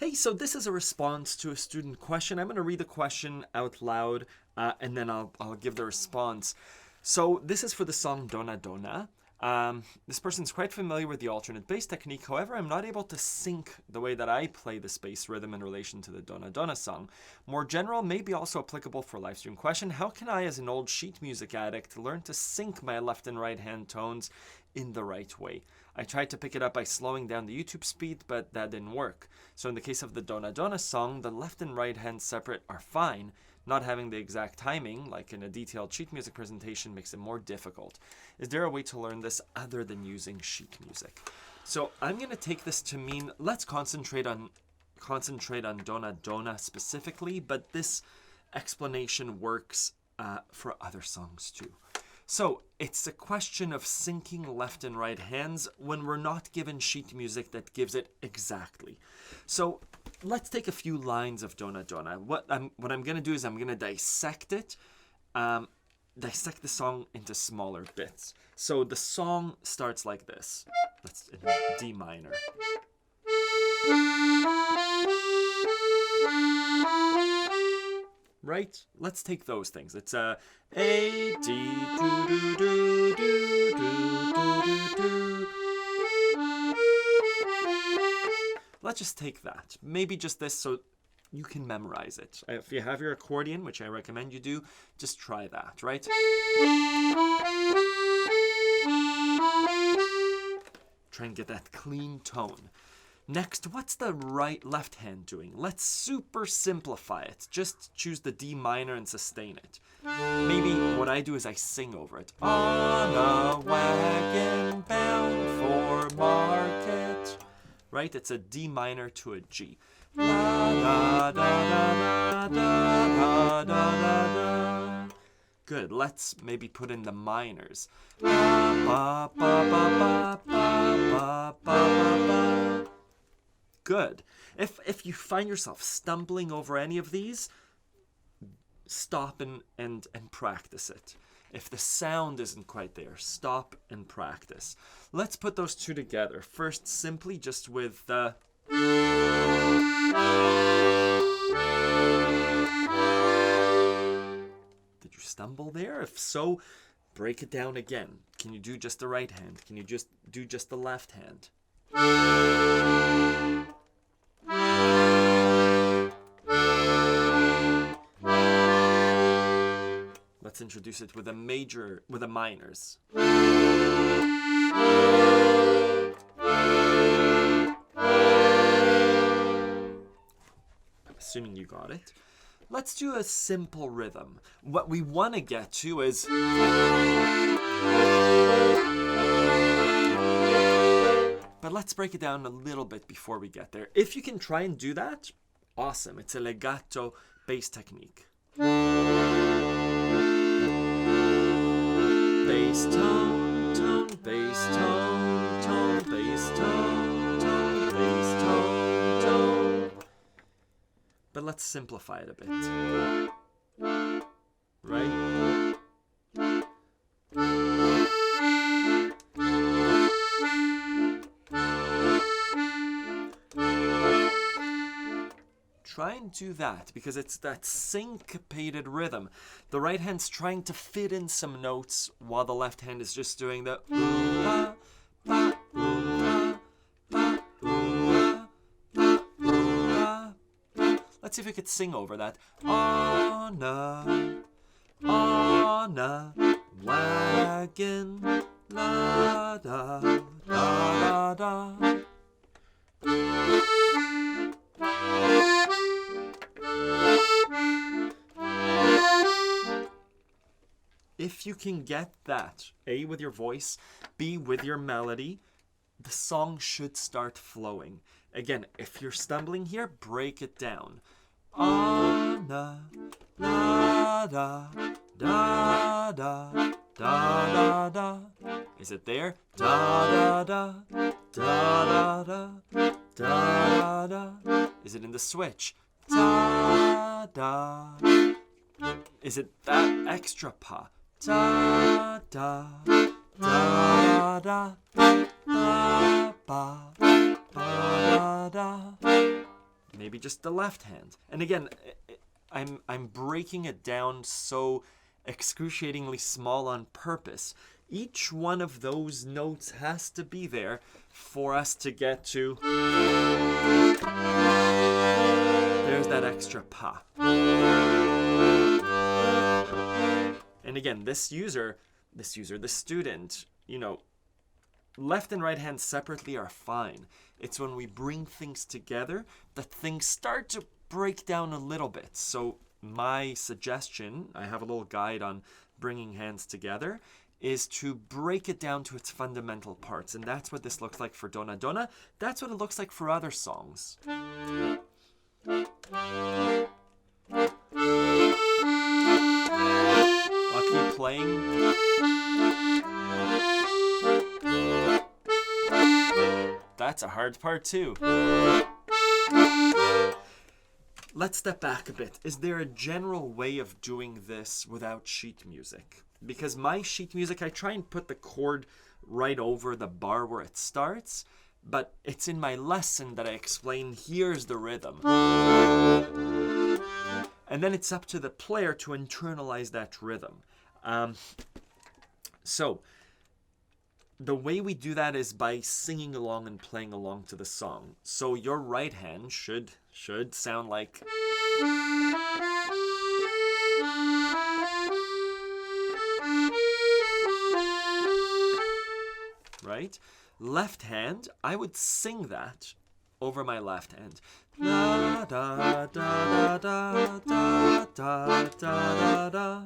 Hey, so this is a response to a student question. I'm going to read the question out loud, and then I'll give the response. So this is for the song Donna Donna. This person's quite familiar with the alternate bass technique. However, I'm not able to sync the way that I play this bass rhythm in relation to the Donna Donna song. More general, maybe also applicable for live stream question. How can I, as an old sheet music addict, learn to sync my left and right hand tones in the right way? I tried to pick it up by slowing down the YouTube speed, but that didn't work. So in the case of the Donna Donna song, the left and right hands separate are fine. Not having the exact timing, like in a detailed sheet music presentation, makes it more difficult. Is there a way to learn this other than using sheet music? So I'm going to take this to mean let's concentrate on Donna Donna specifically, but this explanation works for other songs too. So it's a question of syncing left and right hands when we're not given sheet music that gives it exactly. So let's take a few lines of Donna Donna. What I'm going to do is I'm going to dissect it, dissect the song into smaller bits. So the song starts like this. That's in D minor. Right? Let's take those things. It's A, D, do, do, do, do, do, do, do. Let's just take that. Maybe just this so you can memorize it. If you have your accordion, which I recommend you do, just try that, right? Try and get that clean tone. Next, what's the left hand doing? Let's super simplify it. Just choose the D minor and sustain it. Maybe what I do is I sing over it. On a wagon bound for market. Right? It's a D minor to a G. La, da, da, da, da, da, da, da. Good. Let's maybe put in the minors. Ba, ba, ba, ba, ba, ba, ba, ba. Good. If you find yourself stumbling over any of these, stop and practice it. If the sound isn't quite there, stop and practice. Let's put those two together. First, simply just with the... Did you stumble there? If so, break it down again. Can you do just the right hand? Can you just do just the left hand? Let's introduce it with the minors. I'm assuming you got it. Let's do a simple rhythm. What we want to get to is... But let's break it down a little bit before we get there. If you can try and do that, awesome. It's a legato bass technique. Bass tone, tone, bass tone, tone, bass tone, tone, bass tone, tone. But let's simplify it a bit. Right? Try and do that because it's that syncopated rhythm. The right hand's trying to fit in some notes while the left hand is just doing the ba, ba, ba, ba, ba, ba, ba. Let's see if we could sing over that. On a wagon, la da da da da. If you can get that, A, with your voice, B, with your melody, the song should start flowing. Again, if you're stumbling here, break it down. Da da da da da da da. Is it there? Da da da da da da da da. Is it in the switch? Da da. Is it that extra pa? Da da da da ba ba ba da. maybe just the left hand. And again, I'm breaking it down so excruciatingly small on purpose. Each one of those notes has to be there for us to get to. There's that extra pa. And again, the student, left and right hand separately are fine. It's when we bring things together that things start to break down a little bit. So my suggestion, I have a little guide on bringing hands together, is to break it down to its fundamental parts. And that's what this looks like for Donna Donna. That's what it looks like for other songs. I'll keep playing. That's a hard part too. Let's step back a bit. Is there a general way of doing this without sheet music? Because my sheet music, I try and put the chord right over the bar where it starts, but it's in my lesson that I explain, here's the rhythm. And then it's up to the player to internalize that rhythm. So the way we do that is by singing along and playing along to the song. So your right hand should sound like... Right? Left hand, I would sing that over my left hand. Da, da, da, da, da, da, da, da, da.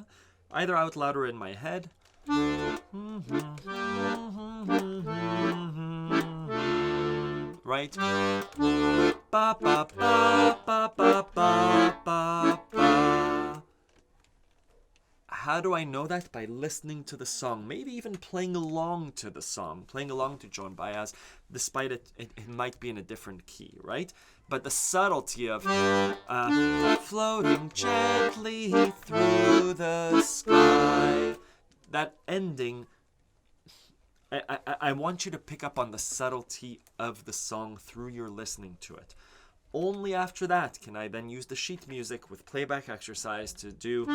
Either out loud or in my head. Right? Ba, ba, ba, ba, ba, ba, ba, ba. How do I know that? By listening to the song, maybe even playing along to the song, playing along to Joan Baez, despite it might be in a different key, right? But the subtlety of floating gently through the sky, that ending, I want you to pick up on the subtlety of the song through your listening to it. Only after that can I then use the sheet music with playback exercise to do...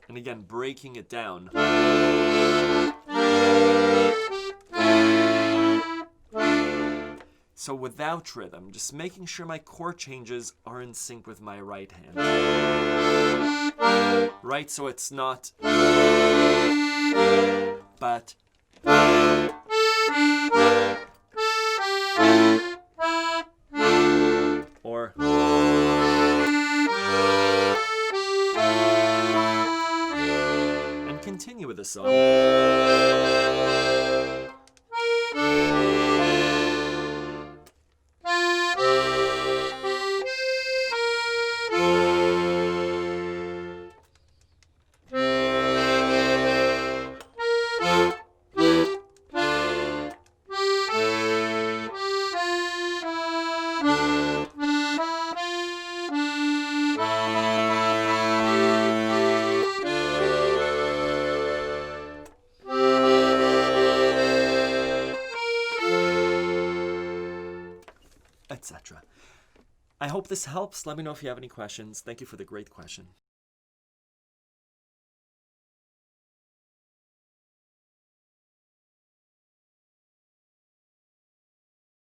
And again, breaking it down. So without rhythm, just making sure my chord changes are in sync with my right hand. Right, so it's not... But... Or... And continue with the song. Etc. I hope this helps. Let me know if you have any questions. Thank you for the great question.